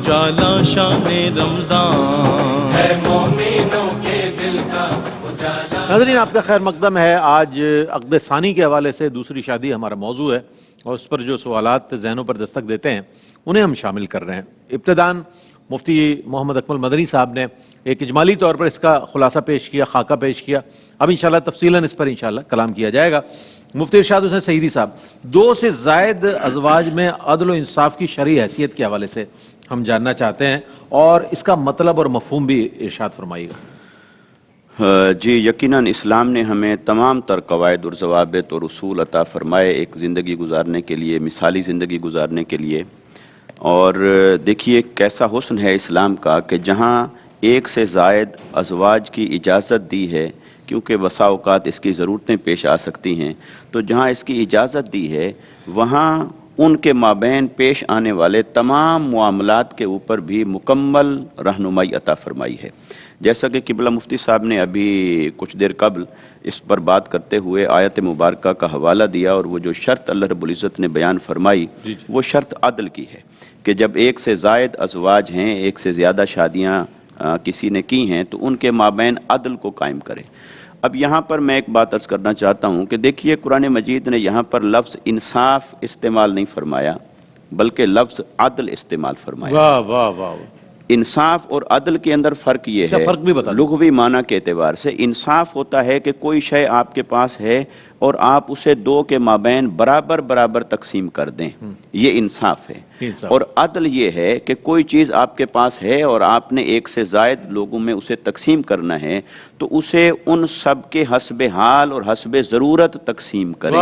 उजाला शान रमजान है मोमिनों के दिल का उजाला। नाज़रीन, आपका खैर मकदम है। आज अक़द सानी के हवाले से दूसरी शादी हमारा मौजू है और उस पर जो सवालात ज़हनों पर दस्तक देते हैं उन्हें हम शामिल कर रहे हैं। इब्तिदान मुफ्ती मोहम्मद अकमल मदनी साहब ने एक इजमाली तौर पर इसका खुलासा पेश किया, खाका पेश किया। अब इंशाल्लाह तफसीलन इस पर इंशाल्लाह कलाम किया जाएगा। मुफ्ती इरशाद हुसैन सईदी साहब, 2 से ज़ायद अज़वाज में अदल व इंसाफ की शरई हैसियत के हवाले से हम जानना चाहते हैं और इसका मतलब और मफ़हूम भी इरशाद फरमाइएगा। जी, यकीनन इस्लाम ने हमें तमाम तर कवायद और ज़वाबित और उसूल अता फ़रमाए एक ज़िंदगी गुजारने के लिए, मिसाली ज़िंदगी गुजारने के लिए। और देखिए कैसा हुस्न है इस्लाम का कि जहाँ 1 से ज़ायद अज़वाज की इजाज़त दी है, क्योंकि बसा औक़ात इसकी ज़रूरतें पेश आ सकती हैं, तो जहाँ इसकी इजाज़त दी है वहाँ उनके माबैन पेश आने वाले तमाम मामलात के ऊपर भी मुकम्मल रहनुमाई अता फ़रमाई है। जैसा कि क़िबला मुफ्ती साहब ने अभी कुछ देर कबल इस पर बात करते हुए आयत मुबारका का हवाला दिया, और वो जो शर्त अल्लाह रब्बुल इज़्ज़त ने बयान फरमाई वो शर्त अदल की है कि जब 1 से ज़ायद अज़वाज हैं, 1 से ज़्यादा शादियाँ किसी ने की हैं, तो उनके माबैन अदल को कायम करें। अब यहाँ पर मैं एक बात अर्ज़ करना चाहता हूँ कि देखिए कुरान मजीद ने यहाँ पर लफ्ज़ इंसाफ इस्तेमाल नहीं फरमाया, बल्कि लफ्ज़ अदल इस्तेमाल फरमाया। वाह वाह वाह। इंसाफ और अदल के अंदर फ़र्क ये है, फ़र्क भी बता लुग़वी माना के एतबार से इंसाफ होता है कि कोई शय आपके पास है और आप उसे 2 के माबैन बराबर बराबर तकसीम कर दें, ये इंसाफ है। और अदल ये है कि कोई चीज़ आपके पास है और आपने 1 से ज़ायद लोगों में उसे तकसीम करना है, तो उसे उन सब के हस्बे हाल और हस्बे ज़रूरत तकसीम करें,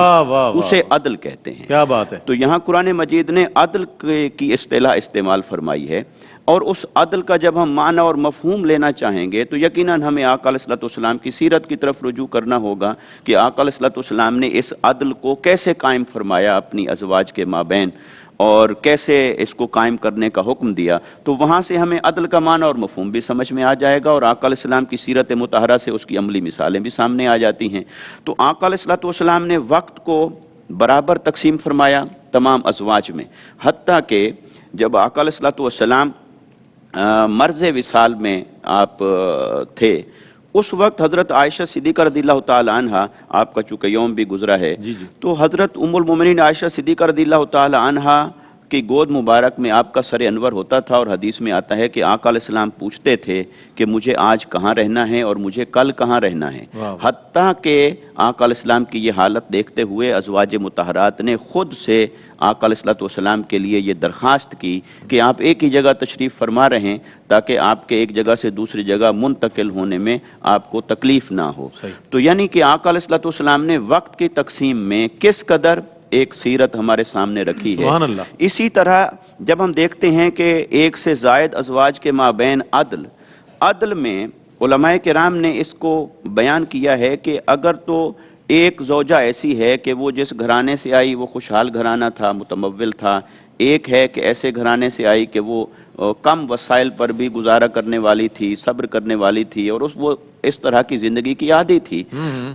उसे अदल कहते हैं। क्या बात है। तो यहाँ कुरान मजीद ने अदल की इस्तिलाह इस्तेमाल फरमाई है, और उस अदल का जब हम माना और मफहूम लेना चाहेंगे तो यकीनन हमें आका अलैहिस्सलाम की सीरत की तरफ रुजू करना होगा कि आका अलैहिस्सलाम ने इस अदल को कैसे कायम फरमाया अपनी अज़वाज के माबैन, और कैसे इसको कायम करने का हुक्म दिया। तो वहाँ से हमें अदल का माना और मफहूम भी समझ में आ जाएगा, और आका अलैहिस्सलाम की सीरत मुतहरा से उसकी अमली मिसालें भी सामने आ जाती हैं। तो आका अलैहिस्सलाम ने वक्त को बराबर तकसीम फरमाया तमाम अज़वाज में, हत्ता कि जब आका अलैहिस्सलाम मर्ज़ विसाल में आप थे, उस वक्त हज़रत आयशा सिद्दीक़ा रज़ियल्लाहु ताला अन्हा, आपका चूँकि यौम भी गुज़रा है, तो हज़रत उम्मुल मोमिनीन आयशा सिद्दीक़ा रज़ियल्लाहु ताला अन्हा की गोद मुबारक में आपका सर अनवर होता था। और हदीस में आता है कि आका अलैहिस्सलाम पूछते थे कि मुझे आज कहाँ रहना है और मुझे कल कहाँ रहना है, हत्ता कि आका अलैहिस्सलाम की ये हालत देखते हुए अज़वाज मुतहरात ने ख़ुद से आका अलैहिस्सलाम के लिए ये दरख्वास्त की कि आप एक ही जगह तशरीफ़ फरमा रहें ताकि आपके एक जगह से दूसरी जगह मुंतकिल होने में आपको तकलीफ़ ना हो। तो यानी कि आका अलैहिस्सलाम ने वक्त की तकसीम में किस कदर एक सीरत हमारे सामने रखी है। इसी तरह जब हम देखते हैं कि 1 से ज़ायद अज़वाज के माबैन अदल में उलमाए किराम ने इसको बयान किया है कि अगर तो एक ज़ौजा ऐसी है कि वो जिस घराने से आई वो खुशहाल घराना था, मुतमव्विल था, एक है कि ऐसे घराने से आई कि वो कम वसाइल पर भी गुजारा करने वाली थी, सब्र करने वाली थी, और वो इस तरह की ज़िंदगी की आदी थी,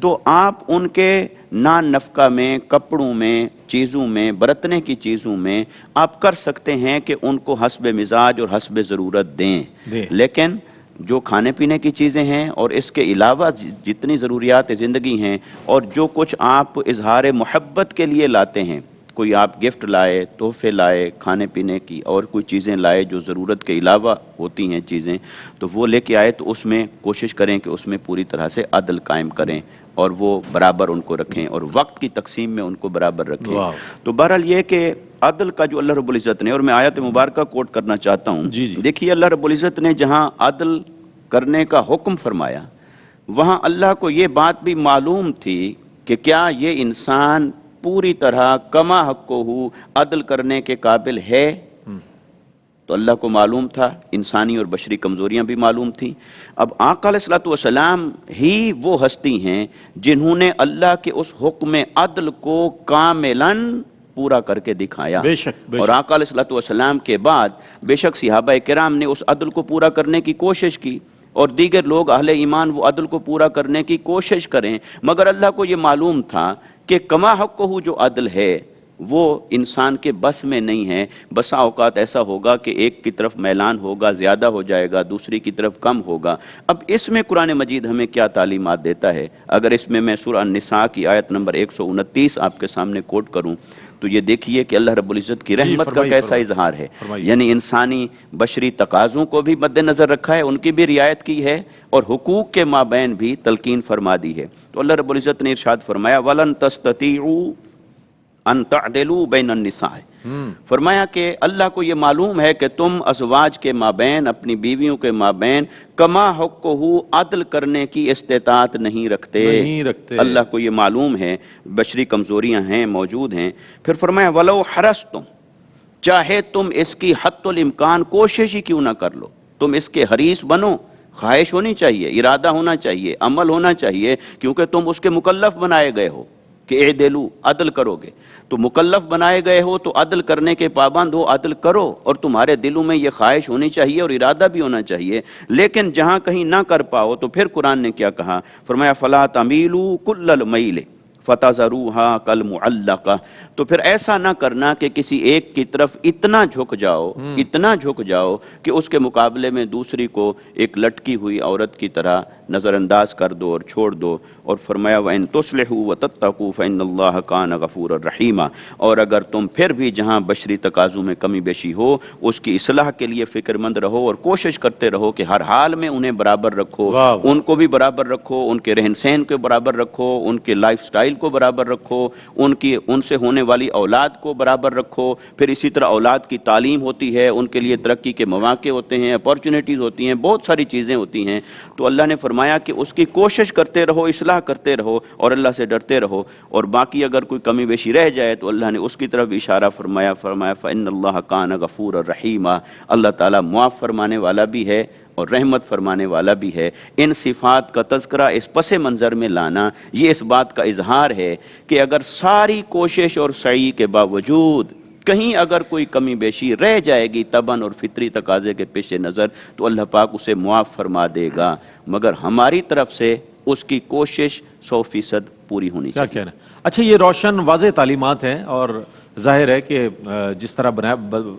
तो आप उनके नान नफ़का में, कपड़ों में, चीज़ों में, बरतने की चीज़ों में आप कर सकते हैं कि उनको हस्बे मिजाज और हस्बे ज़रूरत दें। लेकिन जो खाने पीने की चीज़ें हैं और इसके अलावा जितनी ज़रूरियात ज़िंदगी हैं, और जो कुछ आप इजहार मोहब्बत के लिए लाते हैं, कोई आप गिफ्ट लाए, तोहफे लाए, खाने पीने की और कोई चीज़ें लाए जो ज़रूरत के अलावा होती हैं चीज़ें, तो वो लेके आए, तो उसमें कोशिश करें कि उसमें पूरी तरह से अदल कायम करें और वो बराबर उनको रखें और वक्त की तकसीम में उनको बराबर रखें। तो बहरहाल ये कि अदल का जो अल्लाह रब्बुल इज़्ज़त ने, और मैं आयत मुबारका कोट करना चाहता हूँ, देखिए अल्लाह रब्बुल इज़्ज़त ने जहाँ अदल करने का हुक्म फरमाया, वहाँ अल्लाह को ये बात भी मालूम थी कि क्या ये इंसान पूरी तरह कमा हक़्क़ुहु अदल करने के काबिल है। तो अल्लाह को मालूम था, इंसानी और बशरी कमज़ोरियाँ भी मालूम थी। अब आका अलैहिस्सलाम ही वो हस्ती हैं जिन्होंने अल्लाह के उस हुक्म अदल को कामिलन पूरा करके दिखाया। बेशक। और आका अलैहिस्सलाम के बाद बेशक सहाबा किराम ने उस अदल को पूरा करने की कोशिश की, और दीगर लोग अहले ईमान वो अदल को पूरा करने की कोशिश करें, मगर अल्लाह को ये मालूम था कि कमा हक़्क़ुहु जो अदल है وہ انسان کے بس میں نہیں ہے. بسا اوقات ایسا ہوگا کہ ایک کی طرف میلان ہوگا، زیادہ ہو جائے گا، دوسری کی طرف کم ہوگا. اب اس میں قرآن مجید ہمیں کیا تعلیمات دیتا ہے؟ اگر اس میں سورہ النساء کی آیت نمبر 129 آپ کے سامنے کوٹ کروں تو یہ دیکھیے کہ اللہ رب العزت کی رحمت کا کیسا اظہار ہے. یعنی انسانی بشری تقاضوں کو بھی مد نظر رکھا ہے، ان کی بھی رعایت کی ہے، اور حقوق کے مابین بھی تلقین فرما دی ہے. تو اللہ رب العزت نے ارشاد فرمایا وَلَن تَسْتَطِيعُوا أَن تَعْدِلُوا بَيْنَ النِّسَاءِ. فرمایا کہ اللہ کو یہ معلوم ہے کہ تم ازواج کے مابین، اپنی بیویوں کے مابین کما حقہ عدل کرنے کی استطاعت نہیں رکھتے. اللہ کو یہ معلوم ہے بشری کمزوریاں ہیں، موجود ہیں. پھر فرمایا وَلَوْ حَرَصْتُمْ، چاہے تم اس کی حتی الامکان کوشش ہی کیوں نہ کر لو، تم اس کے حریص بنو، خواہش ہونی چاہیے، ارادہ ہونا چاہیے، عمل ہونا چاہیے، کیونکہ تم اس کے مکلف بنائے گئے ہو کہ اعدلوا، عدل کرو گے. تو مکلف بنائے گئے ہو تو عدل کرنے کے پابند ہو، عدل کرو، اور تمہارے دلوں میں یہ خواہش ہونی چاہیے اور ارادہ بھی ہونا چاہیے. لیکن جہاں کہیں نہ کر پاؤ تو پھر قرآن نے کیا کہا؟ فرمایا فَلَا تَمِيلُوا كُلَّ الْمَيْلِ فَتَذَرُوهَا كَالْمُعَلَّقَةِ. تو پھر ایسا نہ کرنا کہ کسی ایک کی طرف اتنا جھک جاؤ کہ اس کے مقابلے میں دوسری کو ایک لٹکی ہوئی عورت کی طرح نظر انداز کر دو اور چھوڑ دو. اور فرمایا وَإِن تُصْلِحُوا وَتَتَّقُوا فَإِنَّ اللَّهَ كَانَ غَفُورًا رَحِيمًا. اور اگر تم پھر بھی جہاں بشری تقاضوں میں کمی بیشی ہو اس کی اصلاح کے لیے فکر مند رہو اور کوشش کرتے رہو کہ ہر حال میں انہیں برابر رکھو، ان کو بھی برابر رکھو، ان کے رہن سہن کو برابر رکھو، ان کے لائف سٹائل کو برابر رکھو، ان سے ہونے والی اولاد کو برابر رکھو. پھر اسی طرح اولاد کی تعلیم ہوتی ہے، ان کے لیے ترقی کے مواقع ہوتے ہیں، اپارچونیٹیز ہوتی ہیں، بہت ساری چیزیں ہوتی ہیں. تو اللہ نے فرمایا کہ اس کی کوشش کرتے رہو، اصلاح کرتے رہو اور اللہ سے ڈرتے رہو. اور باقی اگر کوئی کمی بیشی رہ جائے تو اللہ نے اس کی طرف اشارہ فرمایا فَإِنَّ اللَّهَ كَانَ غَفُورًا رَحِيمًا. اللہ تعالیٰ معاف فرمانے والا بھی ہے اور رحمت فرمانے والا بھی ہے. ان صفات کا تذکرہ اس پس منظر میں لانا یہ اس بات کا اظہار ہے کہ اگر ساری کوشش اور سعی کے باوجود کہیں اگر کوئی کمی بیشی رہ جائے گی طبعاً اور فطری تقاضے کے پیش نظر تو اللہ پاک اسے معاف فرما دے گا، مگر ہماری طرف سے اس کی کوشش 100% پوری ہونی چاہیے. کیا کہنا ہے؟ اچھا، یہ روشن واضح تعلیمات ہیں اور ظاہر ہے کہ جس طرح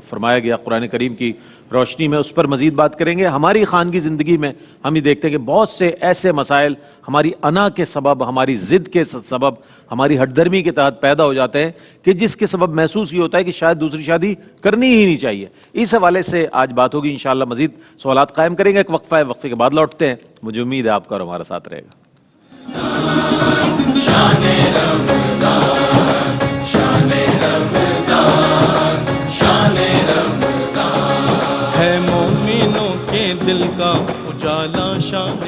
فرمایا گیا قرآن کریم کی روشنی میں اس پر مزید بات کریں گے. ہماری خانگی زندگی میں ہم یہ دیکھتے ہیں کہ بہت سے ایسے مسائل ہماری انا کے سبب، ہماری ضد کے سبب، ہماری ہٹ درمی کے تحت پیدا ہو جاتے ہیں کہ جس کے سبب محسوس یہ ہوتا ہے کہ شاید دوسری شادی کرنی ہی نہیں چاہیے. اس حوالے سے آج بات ہوگی، انشاءاللہ مزید سوالات قائم کریں گے. ایک وقفہ ہے، وقفے کے بعد لوٹتے ہیں. مجھے امید ہے آپ کا اور ہمارا ساتھ رہے گا. ہے مومنوں کے دل کا اجالا شان